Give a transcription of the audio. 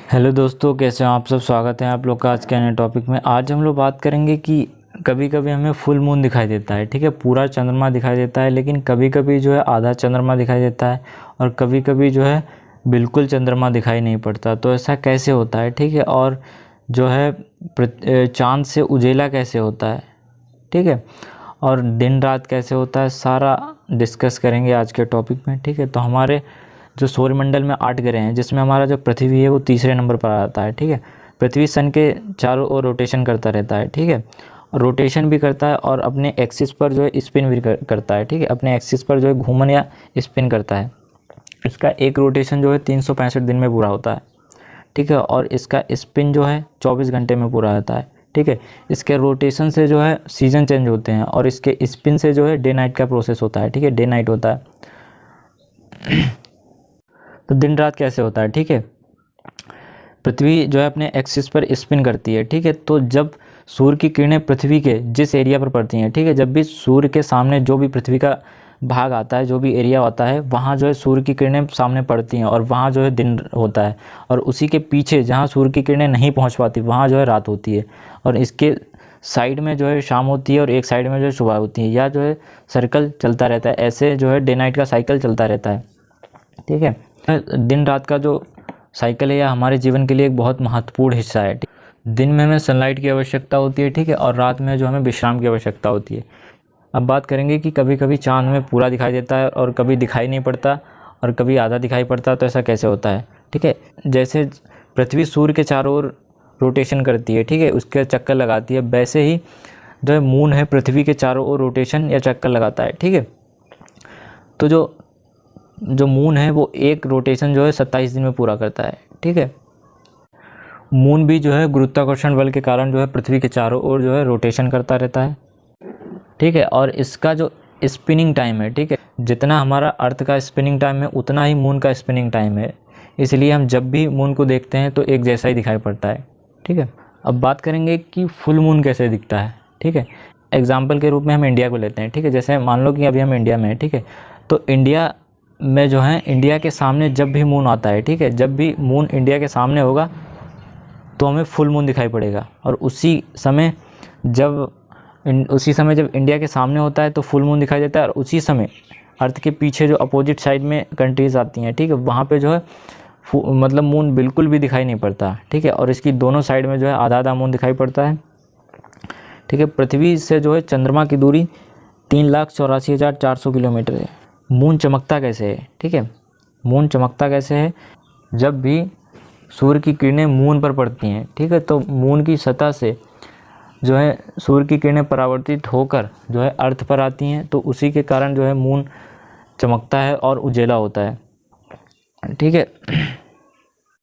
Hello दोस्तों, कैसे हो आप सब। स्वागत है आप लोग का आज के नए टॉपिक में। आज हम लोग बात करेंगे कि कभी कभी हमें फुल मून दिखाई देता है, ठीक है, पूरा चंद्रमा दिखाई देता है, लेकिन कभी कभी जो है आधा चंद्रमा दिखाई देता है और कभी कभी जो है बिल्कुल चंद्रमा दिखाई नहीं पड़ता। तो ऐसा कैसे होता है, ठीक है, और जो है चाँद से उजेला कैसे होता है, ठीक है, और दिन रात कैसे होता है, सारा डिस्कस करेंगे आज के टॉपिक में, ठीक है। तो हमारे जो सौरमंडल में 8 ग्रह हैं, जिसमें हमारा जो पृथ्वी है वो तीसरे नंबर पर आता है, ठीक है। पृथ्वी सन के चारों ओर रोटेशन करता रहता है, ठीक है, और रोटेशन भी करता है और अपने एक्सिस पर जो है स्पिन भी करता है, ठीक है, अपने एक्सिस पर जो है घूमन या स्पिन करता है। इसका एक रोटेशन जो है 365 दिन में पूरा होता है, ठीक है, और इसका स्पिन जो है 24 घंटे में पूरा होता है, ठीक है। इसके रोटेशन से जो है सीज़न चेंज होते हैं और इसके स्पिन से जो है डे नाइट का प्रोसेस होता है, ठीक है, डे नाइट होता है। तो दिन रात कैसे होता है, ठीक है। पृथ्वी जो है अपने एक्सिस पर स्पिन करती है, ठीक है। तो जब सूर्य की किरणें पृथ्वी के जिस एरिया पर पड़ती हैं, ठीक है, जब भी सूर्य के सामने जो भी पृथ्वी का भाग आता है, जो भी एरिया होता है, वहाँ जो है सूर्य की किरणें सामने पड़ती हैं और वहाँ जो है दिन होता है। और उसी के पीछे जहाँ सूर्य की किरणें नहीं पहुँच पाती वहाँ जो है रात होती है। और इसके साइड में जो है शाम होती है और एक साइड में जो है सुबह होती है, या जो है सर्कल चलता रहता है। ऐसे जो है डे नाइट का साइकिल चलता रहता है, ठीक है। दिन रात का जो साइकिल है यह हमारे जीवन के लिए एक बहुत महत्वपूर्ण हिस्सा है। दिन में हमें सनलाइट की आवश्यकता होती है, ठीक है, और रात में जो हमें विश्राम की आवश्यकता होती है। अब बात करेंगे कि कभी कभी चाँद हमें पूरा दिखाई देता है और कभी दिखाई नहीं पड़ता और कभी आधा दिखाई पड़ता है। तो ऐसा कैसे होता है, ठीक है। जैसे पृथ्वी सूर्य के चारों ओर रोटेशन करती है, ठीक है, उसके चक्कर लगाती है, वैसे ही जो है मून है पृथ्वी के चारों ओर रोटेशन या चक्कर लगाता है, ठीक है। तो जो मून है वो एक रोटेशन जो है 27 दिन में पूरा करता है, ठीक है। मून भी जो है गुरुत्वाकर्षण बल के कारण जो है पृथ्वी के चारों ओर जो है रोटेशन करता रहता है, ठीक है। और इसका जो स्पिनिंग टाइम है, ठीक है, जितना हमारा अर्थ का स्पिनिंग टाइम है उतना ही मून का स्पिनिंग टाइम है। इसलिए हम जब भी मून को देखते हैं तो एक जैसा ही दिखाई पड़ता है, ठीक है। अब बात करेंगे कि फुल मून कैसे दिखता है, ठीक है। एग्जाम्पल के रूप में हम इंडिया को लेते हैं, ठीक है। जैसे मान लो कि अभी हम इंडिया में हैं, ठीक है, तो इंडिया में जो है इंडिया के सामने जब भी मून आता है, ठीक है, जब भी मून इंडिया के सामने होगा तो हमें फुल मून दिखाई पड़ेगा। और उसी समय जब इंडिया के सामने होता है तो फुल मून दिखाई देता है। और उसी समय अर्थ के पीछे जो अपोजिट साइड में कंट्रीज़ आती हैं, ठीक है, वहाँ पे जो है मतलब मून बिल्कुल भी दिखाई नहीं पड़ता, ठीक है। और इसकी दोनों साइड में जो है आधा आधा मून दिखाई पड़ता है, ठीक है। पृथ्वी से जो है चंद्रमा की दूरी 3,84,400 किलोमीटर है। मून चमकता कैसे है, ठीक है। मून चमकता कैसे है, जब भी सूर्य की किरणें मून पर पड़ती हैं, ठीक है, तो मून की सतह से जो है सूर्य की किरणें परावर्तित होकर जो है अर्थ पर आती हैं। तो उसी के कारण जो है मून चमकता है और उजेला होता है, ठीक है।